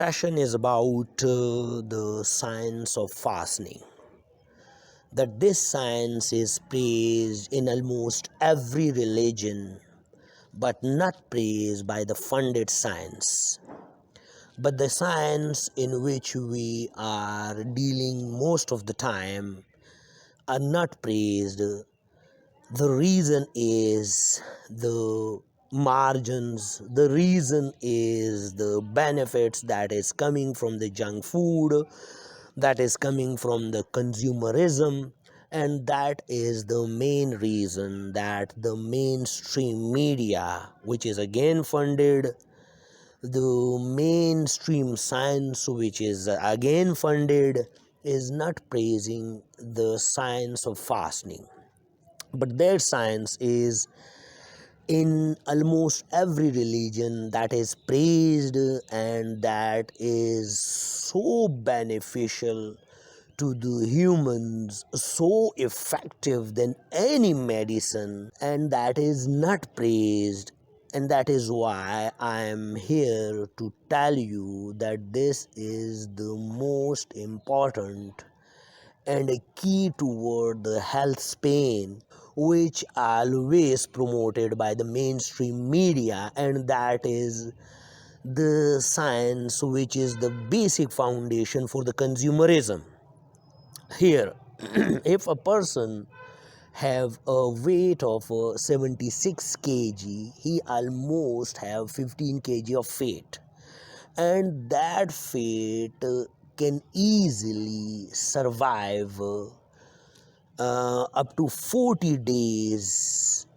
Passion is about the science of fasting. That this science is praised in almost every religion, but not praised by the funded science. But the science in which we are dealing most of the time are not praised. The reason is the margins, the reason is the benefits that is coming from the junk food, that is coming from the consumerism, and that is the main reason that the mainstream media, which is again funded, the mainstream science, which is again funded, is not praising the science of fasting. But their science is in almost every religion that is praised and that is so beneficial to the humans, so effective than any medicine, and that is not praised. And that is why I am here to tell you that this is the most important and a key toward the health span, which always promoted by the mainstream media, and that is the science, which is the basic foundation for the consumerism. Here, if a person have a weight of 76 kg, he almost have 15 kg of fat, and that fat can easily survive up to 40 days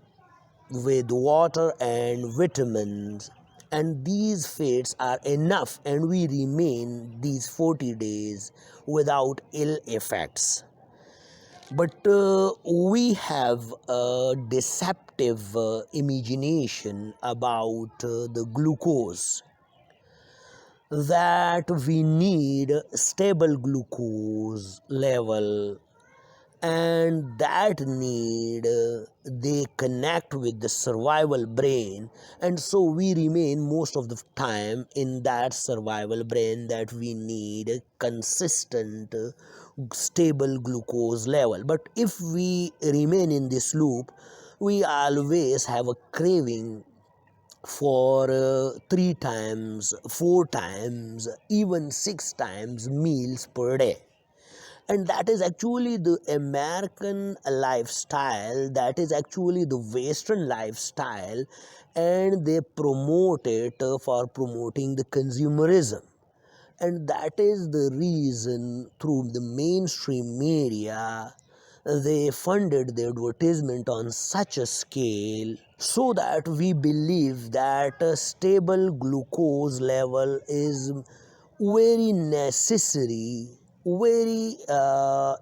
with water and vitamins, and these fats are enough, and we remain these 40 days without ill effects. But we have a deceptive imagination about the glucose, that we need stable glucose level, and that need they connect with the survival brain, and so we remain most of the time in that survival brain, that we need a consistent stable glucose level. But if we remain in this loop, we always have a craving for 3 times, 4 times, even 6 times meals per day. And that is actually the American lifestyle, that is actually the Western lifestyle, and they promote it for promoting the consumerism. And that is the reason through the mainstream media they funded the advertisement on such a scale, so that we believe that a stable glucose level is very necessary, very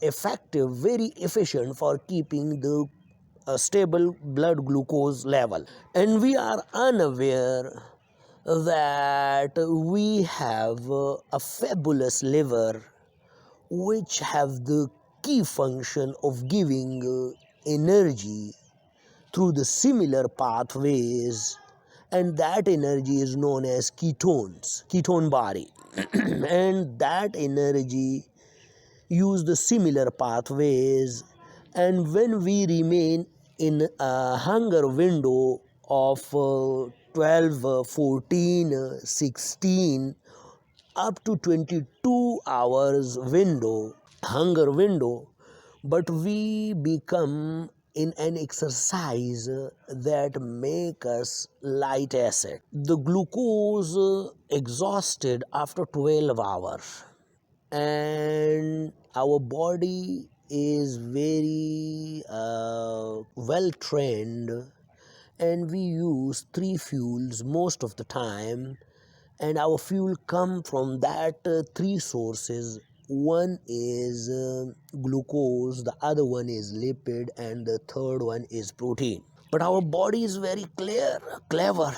effective, very efficient for keeping the stable blood glucose level. And we are unaware that we have a fabulous liver, which have the key function of giving energy through the similar pathways, and that energy is known as ketone body. And that energy use the similar pathways, and when we remain in a hunger window of 12, 14, 16, up to 22 hours window, hunger window, but we become in an exercise that make us light acid, the glucose exhausted after 12 hours, and our body is very well trained, and we use three fuels most of the time, and our fuel come from that three sources. One is glucose, the other one is lipid, and the third one is protein. But our body is very clever,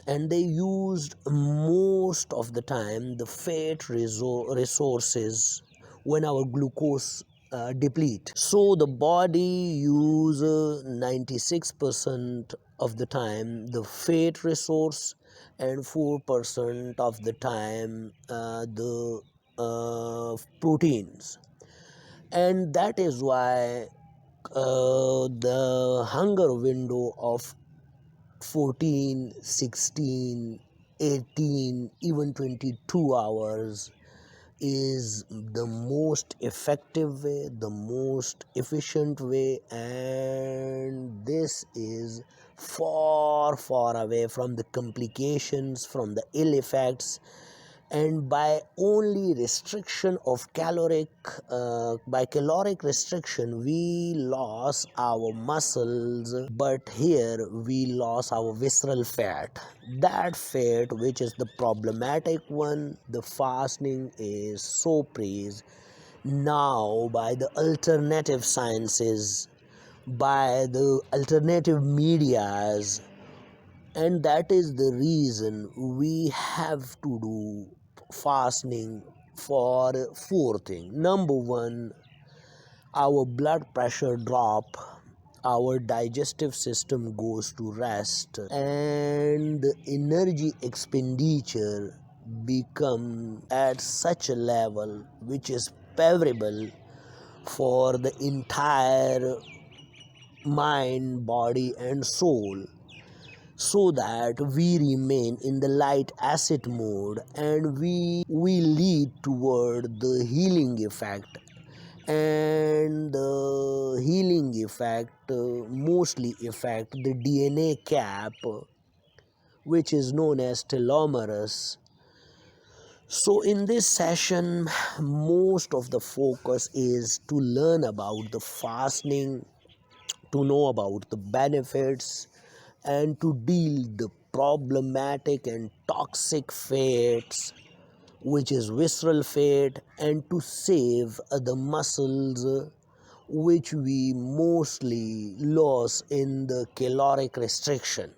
and they used most of the time the fat resources when our glucose deplete. So the body use 96% of the time the fat resource and 4% of the time the proteins. And that is why the hunger window of 14, 16, 18, even 22 hours is the most effective way, the most efficient way, and this is far, far away from the complications, from the ill effects. And by only restriction of caloric restriction we lost our muscles, but here we lost our visceral fat, that fat which is the problematic one. The fasting is so praised now by the alternative sciences, by the alternative medias, and that is the reason we have to do fasting for four things. Number one, our blood pressure drop, our digestive system goes to rest, and the energy expenditure become at such a level which is favorable for the entire mind, body and soul, so that we remain in the light acid mode and we lead toward the healing effect. And the healing effect mostly affect the DNA cap, which is known as telomerase. So in this session most of the focus is to learn about the fasting, to know about the benefits, and to deal the problematic and toxic fats which is visceral fat, and to save the muscles which we mostly lose in the caloric restriction.